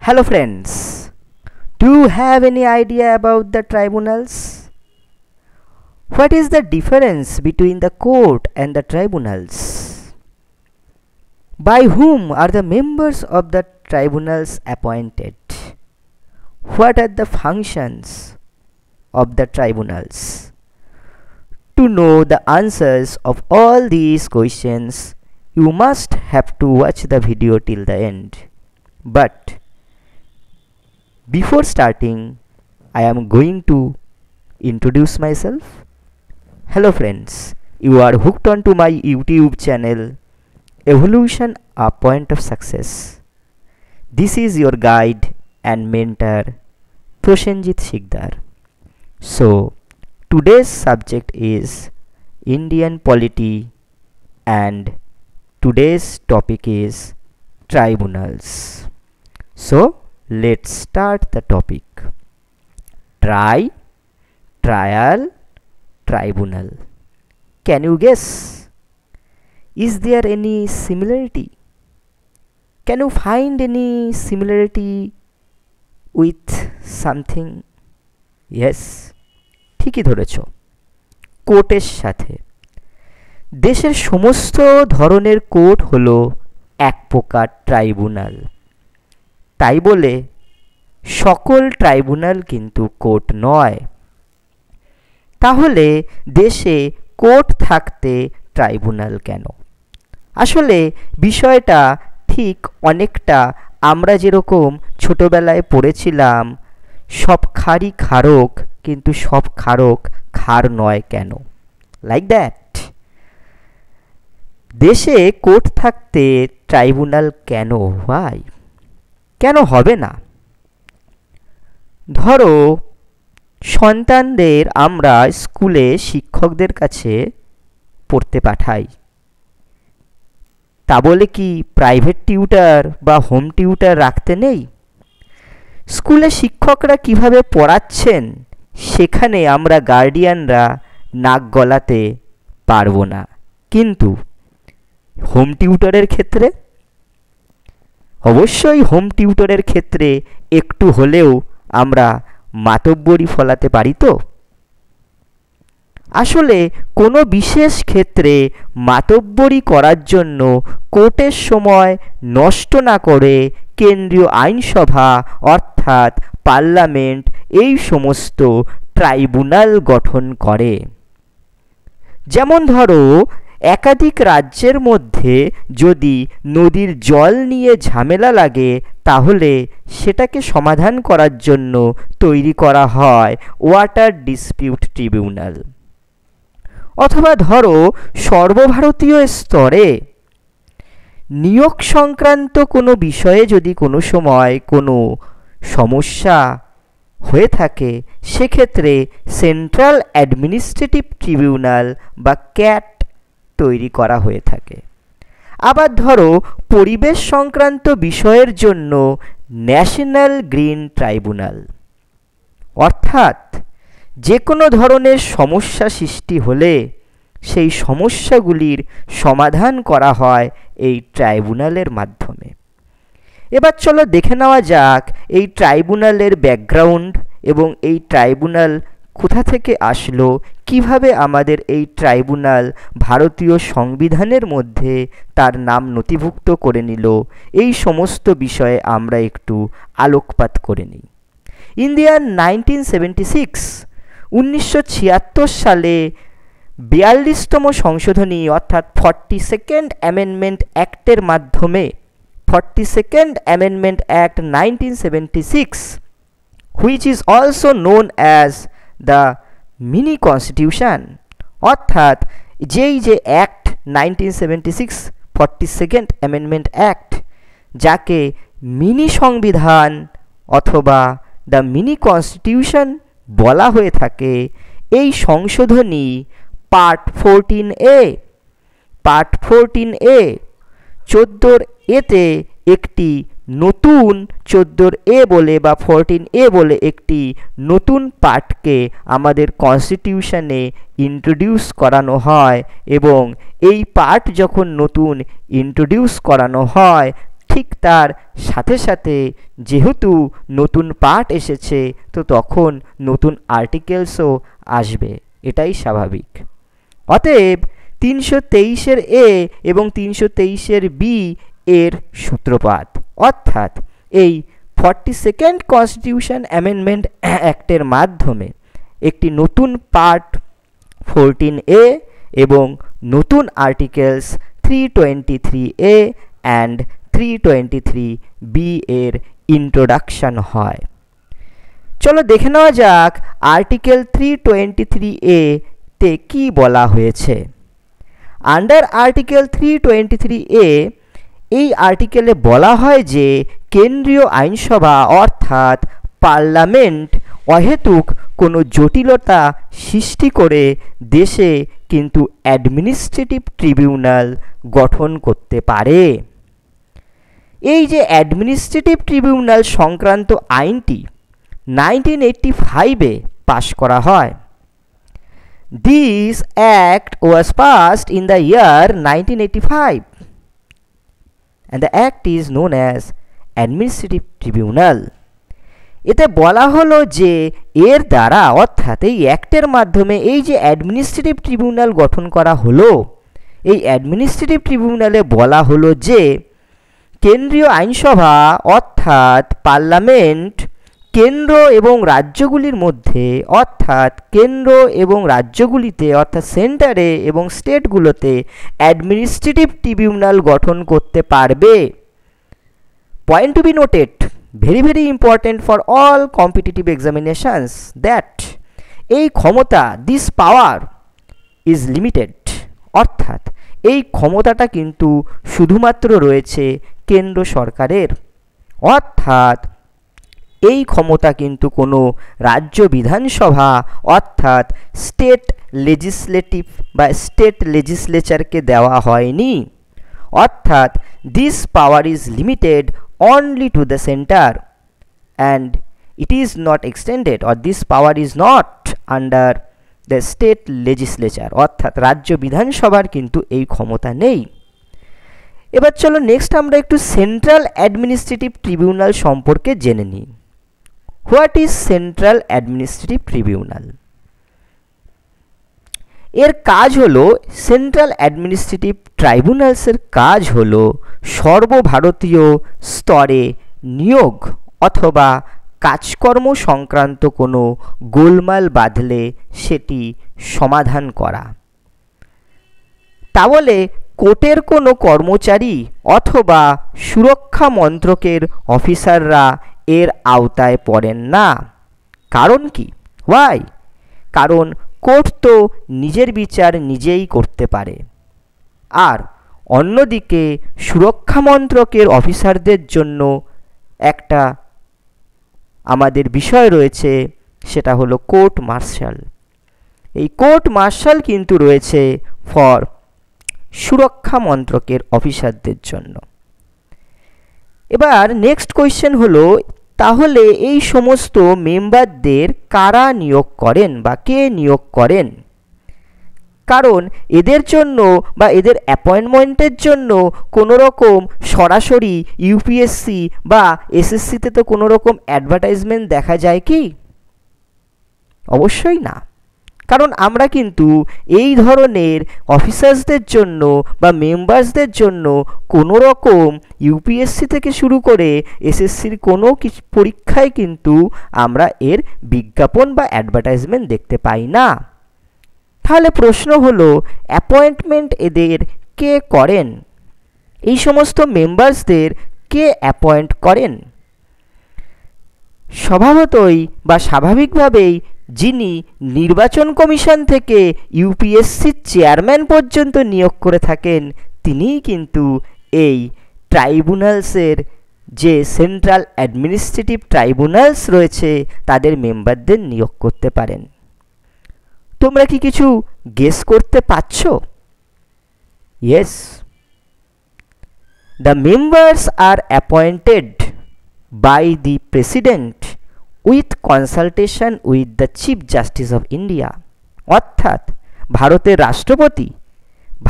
Hello friends, do you have any idea about the tribunals? What is the difference between the court and the tribunals? By whom are the members of the tribunals appointed? What are the functions of the tribunals? To know the answers of all these questions, you must have to watch the video till the end. But before starting, I am going to introduce myself. Hello friends, you are hooked onto my YouTube channel, Evolution A Point of Success. This is your guide and mentor, Prosenjit Sikdar. So, today's subject is Indian polity and today's topic is tribunals. So, let's start the topic. Trial, tribunal. Can you guess? Is there any similarity? Can you find any similarity with something? Yes, ঠিকই ধরেছো, কোর্টের সাথে। দেশের সমস্ত ধরনের court হলো এক প্রকার ট্রাইব্যুনাল। তাই বলে সকল ট্রাইব্যুনাল কিন্তু কোর্ট নয়। তাহলে দেশে কোর্ট থাকতে ট্রাইব্যুনাল কেন? আসলে বিষয়টা ঠিক অনেকটা আমরা যেরকম ছোটবেলায় পড়েছিলাম, সব খারই খারক কিন্তু সব খারক খার নয় কেন, লাইক দ্যাট। দেশে কোর্ট থাকতে ট্রাইব্যুনাল কেন হয়? কেন হবে না? ধরো সন্তানদের আমরা স্কুলে শিক্ষকদের কাছে পড়তে পাঠাই, তা বলে কি প্রাইভেট টিউটার বা হোম টিউটার রাখতে নেই? স্কুলে শিক্ষকরা কিভাবে পড়াচ্ছেন সেখানে আমরা গার্ডিয়ানরা নাক গলাতে পারবো না, কিন্তু হোম টিউটরের ক্ষেত্রে অবশ্যই হোম টিউটরের ক্ষেত্রে একটু হলেও আমরা মাতব্বরি ফলাতে পারি তো। আসলে কোনো বিশেষ ক্ষেত্রে মাতব্বরি করার জন্য কোর্টের সময় নষ্ট না করে কেন্দ্রীয় আইনসভা অর্থাৎ পার্লামেন্ট এই সমস্ত ট্রাইব্যুনাল গঠন করে। যেমন ধরো একাধিক রাজ্যের মধ্যে যদি নদীর জল নিয়ে ঝামেলা লাগে তাহলে সেটাকে সমাধান করার জন্য তৈরি করা হয় ওয়াটার ডিসপিউট ট্রিবিউনাল। অথবা ধরো সর্বভারতীয় স্তরে নিয়োগ সংক্রান্ত কোনো বিষয়ে যদি কোনো সময় কোনো সমস্যা হয়ে থাকে সেক্ষেত্রে সেন্ট্রাল অ্যাডমিনিস্ট্রেটিভ ট্রিবিউনাল বা ক্যাট তৈরি করা হয়ে থাকে। আবার ধরো পরিবেশ সংক্রান্ত বিষয়ের জন্য ন্যাশনাল গ্রিন ট্রাইব্যুনাল। অর্থাৎ যে কোনো ধরনের সমস্যা সৃষ্টি হলে সেই সমস্যাগুলির সমাধান করা হয় এই ট্রাইব্যুনালের মাধ্যমে। এবার চলো দেখে নেওয়া যাক এই ট্রাইব্যুনালের ব্যাকগ্রাউন্ড এবং এই ট্রাইব্যুনাল কোথা থেকে আসলো, কিভাবে আমাদের এই ট্রাইব্যুনাল ভারতীয় সংবিধানের মধ্যে তার নাম নথিভুক্ত করে নিল, এই সমস্ত বিষয়ে আমরা একটু আলোকপাত করে নিই। ইন্ডিয়ান 1976 সালে 42তম সংশোধনী অর্থাৎ 42nd অ্যামেন্ডমেন্ট অ্যাক্টের মাধ্যমে 42nd amendment act 1976 which is also known as the mini constitution, অর্থাৎ যে অ্যাক্ট 1976 42nd অ্যামেন্ডমেন্ট অ্যাক্ট, যাকে মিনি সংবিধান অথবা দ্য মিনি কনস্টিটিউশন বলা হয়ে থাকে, এই সংশোধনী পার্ট 14A 14 এতে একটি নতুন 14A বলে বা 14A বলে একটি নতুন পার্টকে আমাদের কনস্টিটিউশনে ইন্ট্রোডিউস করানো হয় এবং এই পার্ট যখন নতুন ইন্ট্রোডিউস করানো হয় ঠিক তার সাথে সাথে যেহেতু নতুন পার্ট এসেছে তো তখন নতুন আর্টিকেলসও আসবে, এটাই স্বাভাবিক। অতএব 323-এর এ এবং 323-এর বি এর সূত্রপাত, অর্থাৎ এই 42nd কনস্টিটিউশন অ্যামেন্ডমেন্ট অ্যাক্টের মাধ্যমে একটি নতুন পার্ট 14A এবং নতুন আর্টিকেলস 323A অ্যান্ড 323B এর ইন্ট্রোডাকশন হয়। চলো দেখে নেওয়া যাক আর্টিকেল 323A তে কি বলা হয়েছে। আন্ডার আর্টিকেল 323A এই আর্টিকেলে বলা হয় যে কেন্দ্রীয় আইনসভা অর্থাৎ পার্লামেন্ট অহেতুক কোনো জটিলতা সৃষ্টি করে দেশে কিন্তু অ্যাডমিনিস্ট্রেটিভ ট্রিবিউনাল গঠন করতে পারে। এই যে অ্যাডমিনিস্ট্রেটিভ ট্রিবিউনাল সংক্রান্ত আইনটি 1985-এ পাশ করা হয়। This act was passed in the year 1985 and the act is known as Administrative Tribunal. এতে বলা হলো যে এর দ্বারা অর্থাৎ এই অ্যাক্টের মাধ্যমে এই যে অ্যাডমিনিস্ট্রেটিভ ট্রিবিউনাল গঠন করা হলো, এই অ্যাডমিনিস্ট্রেটিভ ট্রিবিউনালে বলা হলো যে কেন্দ্রীয় আইনসভা অর্থাৎ পার্লামেন্ট কেন্দ্র এবং রাজ্যগুলির মধ্যে অর্থাৎ কেন্দ্র এবং রাজ্যগুলিতে অর্থাৎ সেন্টারে এবং স্টেটগুলোতে অ্যাডমিনিস্ট্রেটিভ ট্রিবিউনাল গঠন করতে পারবে। Point to be noted, very very important for all competitive examinations, that এই ক্ষমতা this power is limited, অর্থাৎ এই ক্ষমতাটা কিন্তু শুধুমাত্র রয়েছে কেন্দ্র সরকারের, অর্থাৎ এই ক্ষমতা কিন্তু কোনো রাজ্য বিধানসভা অর্থাৎ স্টেট লেজিসলেটিভ বা স্টেট লেজিসলেচারকে দেওয়া হয়নি, অর্থাৎ this power is limited only to the center and it is not extended or this power is not under the state legislature, অর্থাৎ রাজ্য বিধানসভার কিন্তু এই ক্ষমতা নেই। এবার চলো নেক্সট আমরা একটু সেন্ট্রাল অ্যাডমিনিস্ট্রেটিভ ট্রিবিউনাল সম্পর্কে জেনে নিই। What is central administrative tribunal? এর কাজ হলো সেন্ট্রাল অ্যাডমিনিস্ট্রেটিভ ট্রাইব্যুনালসের কাজ হলো সর্বভারতীয় স্তরে নিয়োগ অথবা কাজকর্ম সংক্রান্ত কোনো গোলমাল বাঁধলে সেটি সমাধান করা। তাহলে কোর্টের কোনো কর্মচারী অথবা সুরক্ষা মন্ত্রকের অফিসাররা এর আওতায় পড়েন না। কারণ কি? ওয়াই? কারণ কোর্ট তো নিজের বিচার নিজেই করতে পারে, আর অন্যদিকে সুরক্ষা মন্ত্রকের অফিসারদের জন্য একটা আমাদের বিষয় রয়েছে, সেটা হলো কোর্ট মার্শাল। এই কোর্ট মার্শাল কিন্তু রয়েছে ফর সুরক্ষা মন্ত্রকের অফিসারদের জন্য। এবার নেক্সট কোয়েশ্চেন হলো, তাহলে এই সমস্ত মেম্বারদের কারা নিয়োগ করেন বা কে নিয়োগ করেন? কারণ এদের জন্য বা এদের অ্যাপয়েন্টমেন্টের জন্য কোনো রকম সরাসরি ইউপিএসসি বা এসএসসিতে তো কোনো রকম অ্যাডভার্টাইজমেন্ট দেখা যায় কি? অবশ্যই না। কারণ আমরা কিন্তু এই ধরনের অফিসার্সদের জন্য বা মেম্বার্সদের জন্য কোনো রকম ইউপিএসসি থেকে শুরু করে এসএসসির কোনো কিছু পরীক্ষায় কিন্তু আমরা এর বিজ্ঞাপন বা অ্যাডভার্টাইজমেন্ট দেখতে পাই না। তাহলে প্রশ্ন হলো, অ্যাপয়েন্টমেন্ট এদের কে করেন? এই সমস্ত মেম্বার্সদের কে অ্যাপয়েন্ট করেন? স্বভাবতই বা স্বাভাবিকভাবেই যিনি নির্বাচন কমিশন থেকে ইউপিএসসির চেয়ারম্যান পর্যন্ত নিয়োগ করে থাকেন, তিনিই কিন্তু এই ট্রাইব্যুনালসের যে সেন্ট্রাল অ্যাডমিনিস্ট্রেটিভ ট্রাইব্যুনালস রয়েছে তাদের মেম্বারদের নিয়োগ করতে পারেন। তোমরা কি কিছু গেস করতে পারছো? Yes, the members are appointed by the president with consultation with the chief justice of India, অর্থাৎ ভারতের রাষ্ট্রপতি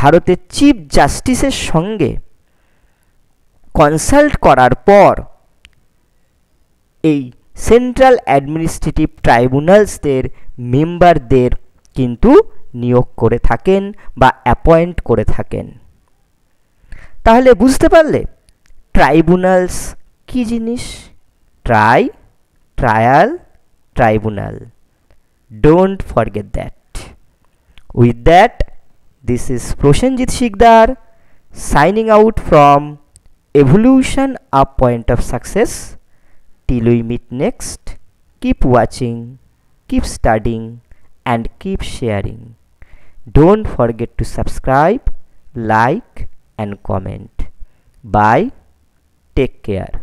ভারতের চিফ জাস্টিসের সঙ্গে কনসাল্ট করার পর এই সেন্ট্রাল অ্যাডমিনিস্ট্রেটিভ ট্রাইব্যুনালসদের মেম্বারদের কিন্তু নিয়োগ করে থাকেন বা অ্যাপয়েন্ট করে থাকেন। তাহলে বুঝতে পারলে ট্রাইব্যুনালস কি জিনিস? Trial, tribunal. Don't forget that. With that, this is Prosenjit Sikdar signing out from Evolution Up Point of Success. Till we meet next, keep watching, keep studying, and keep sharing. Don't forget to subscribe, like, and comment. Bye. Take care.